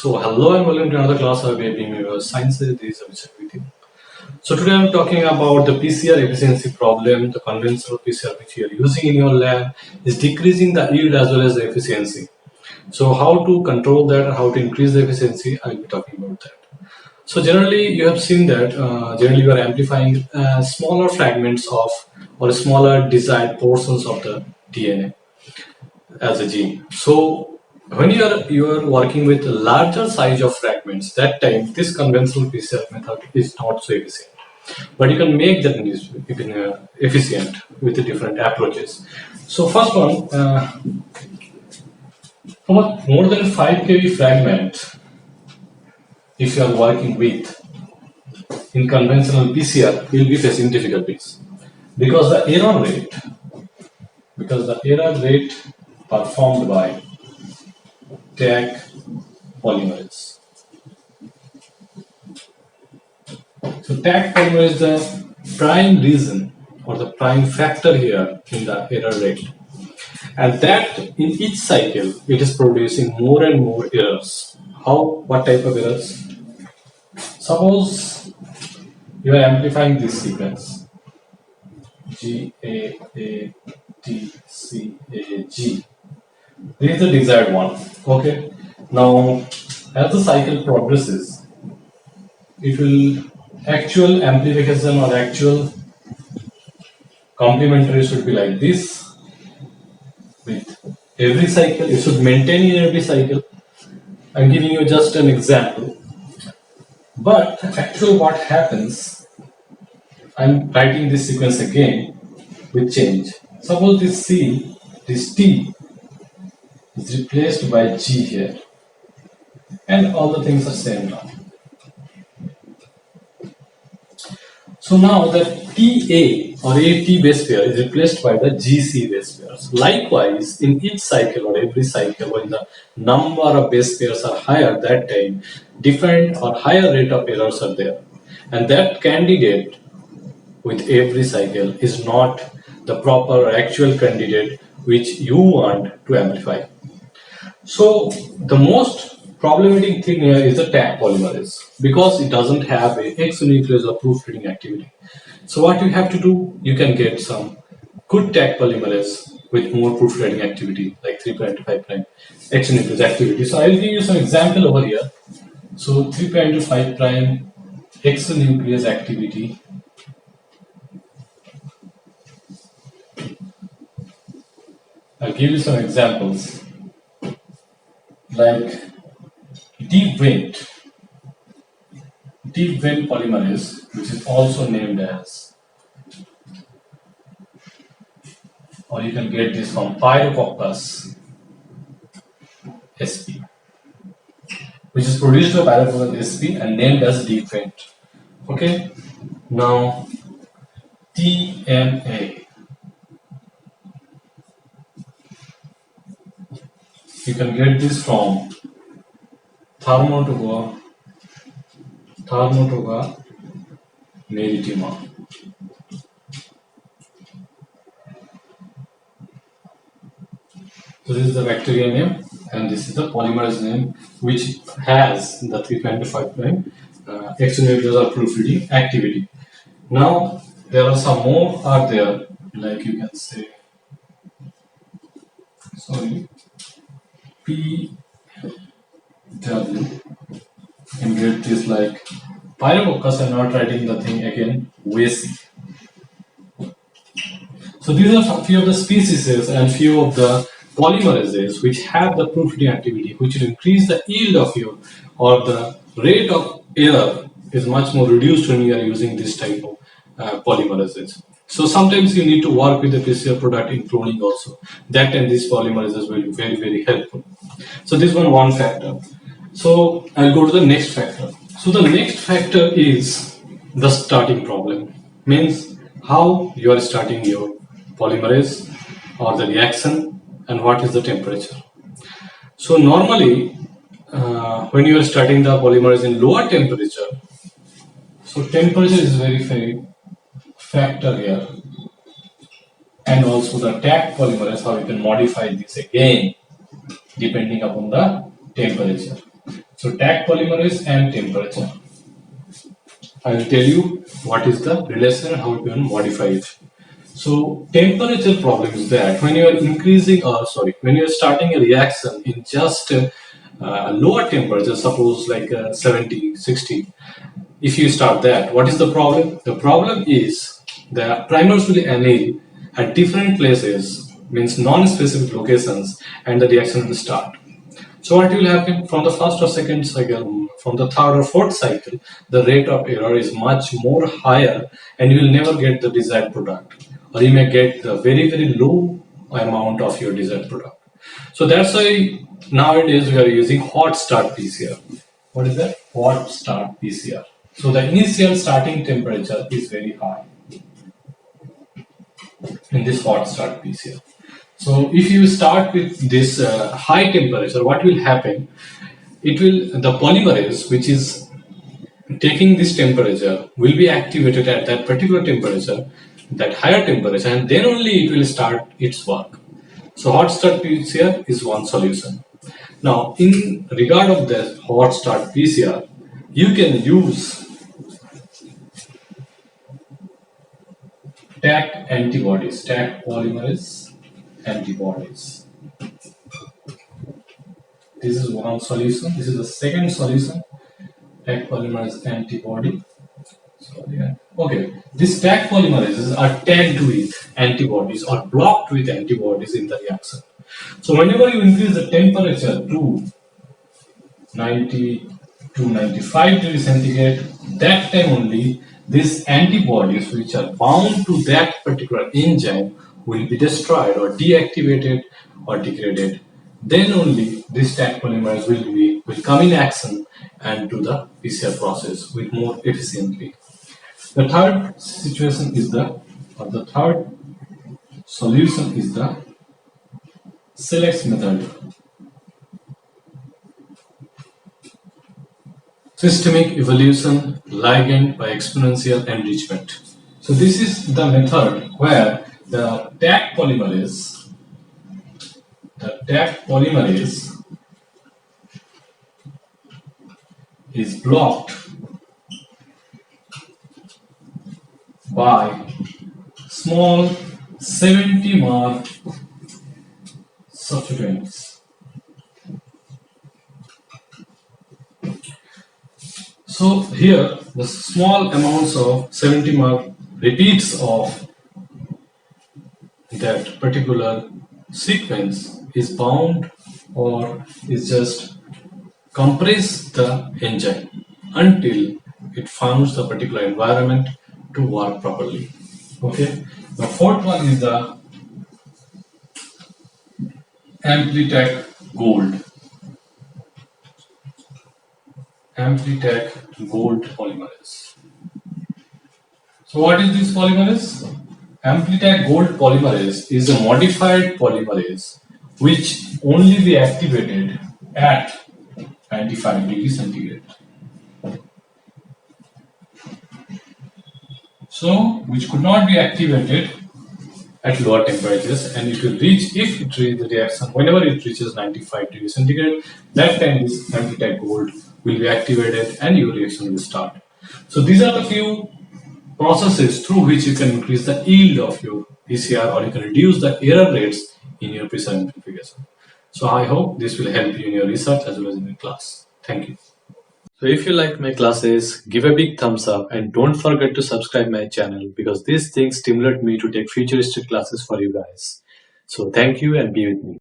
So hello and welcome to another class of Baby Science. This is Abhishek with you. So today I'm talking about the Pcr efficiency problem. The conventional Pcr which you are using in your lab is decreasing the yield as well as the efficiency. So how to control that, how to increase the efficiency, I'll be talking about that. So generally you have seen that generally you are amplifying smaller fragments of or smaller desired portions of the DNA as a gene. So when you are working with larger size of fragments, that time this conventional PCR method is not so efficient. But you can make that efficient with the different approaches. So first one, from a more than 5 kb fragment, if you are working with in conventional PCR, you will be facing difficulties because the error rate performed by tag polymerase. So tag polymerase is the prime reason or the prime factor here in the error rate, and that in each cycle it is producing more and more errors. How? What type of errors? Suppose you are amplifying this sequence G A A T C A G. This is the desired one. Okay. Now, as the cycle progresses, it will actual amplification or actual complementary should be like this. With every cycle, it should maintain in every cycle. I'm giving you just an example. But actually, what happens? I'm writing this sequence again with change. Suppose this C, this T is replaced by G here, and all the things are same now. So now the TA or AT base pair is replaced by the GC base pairs. Likewise, in each cycle or every cycle, when the number of base pairs are higher, that time different or higher rate of errors are there. And that candidate with every cycle is not the proper or actual candidate which you want to amplify. So the most problematic thing here is the tag polymerase because it doesn't have a exonuclease or proofreading activity. So what you have to do, you can get some good tag polymerase with more proofreading activity like 3' to 5' exonuclease activity. So I'll give you some example over here. So 3' to 5' exonuclease activity. I'll give you some examples like deep vein polymerase, which is also named as, or you can get this from Pyrococcus sp, which is produced by Pyrococcus sp and named as deep vein. Okay, now TMA, you can get this from Thermotoga maritima. So this is the bacteria name and this is the polymerase name which has the 3' to 5' exonuclease or proofreading activity. Now there are some more are there, like you can say, sorry, PW, and get this like Pyrococcus. I'm not writing the thing again, WASI. So these are a few of the species and few of the polymerases which have the proofreading activity, which will increase the yield of your, or the rate of error is much more reduced when you are using this type of polymerases. So sometimes you need to work with the PCR product in cloning also. That and these polymerases will be very, very helpful. So this one factor. So I'll go to the next factor. So the next factor is the starting problem. Means how you are starting your polymerase or the reaction and what is the temperature. So normally when you are starting the polymerase in lower temperature, so temperature is very factor here, and also the tag polymerase, how you can modify this again depending upon the temperature. So Taq polymerase and temperature. I will tell you what is the relation and how you can modify it. So temperature problem is that when you are when you are starting a reaction in just lower temperature, suppose like 70, 60, if you start that, what is the problem? The problem is the primers will anneal at different places, means non-specific locations, and the reaction will start. So what will happen from the first or second cycle, from the third or fourth cycle, the rate of error is much more higher and you will never get the desired product. Or you may get the very, very low amount of your desired product. So that's why nowadays we are using hot start PCR. What is that? Hot start PCR. So the initial starting temperature is very high in this hot start PCR. So if you start with this high temperature, what will happen? The polymerase, which is taking this temperature, will be activated at that particular temperature, that higher temperature, and then only it will start its work. So hot start PCR is one solution. Now, in regard of the hot start PCR, you can use Taq antibodies, Taq polymerase antibodies. This is one solution. This is the second solution. Taq polymerase antibody. Okay, these Taq polymerases are tagged with antibodies or blocked with antibodies in the reaction. So whenever you increase the temperature to 90 to 95 degrees centigrade, that time only these antibodies which are bound to that particular enzyme will be destroyed or deactivated or degraded. Then only this Taq polymerase will come in action and do the PCR process with more efficiently. The third situation is the third solution is the SELEX method. Systemic evolution ligand by exponential enrichment. So this is the method where the Taq polymerase is blocked by small 70-mer substituents. So here the small amounts of 70-mer repeats of that particular sequence is bound or is just compress the enzyme until it finds the particular environment to work properly. Okay. The fourth one is the AmpliTaq Gold. AmpliTaq Gold polymerase. So what is this polymerase? AmpliTaq Gold polymerase is a modified polymerase which only be activated at 95 degrees centigrade. So, which could not be activated at lower temperatures, and it will reach, if it reaches the reaction, whenever it reaches 95 degrees centigrade, that time this AmpliTaq Gold will be activated and your reaction will start. So these are the few processes through which you can increase the yield of your PCR or you can reduce the error rates in your PCR amplification. So I hope this will help you in your research as well as in your class. Thank you. So if you like my classes, give a big thumbs up and don't forget to subscribe my channel because these things stimulate me to take futuristic classes for you guys. So thank you and be with me.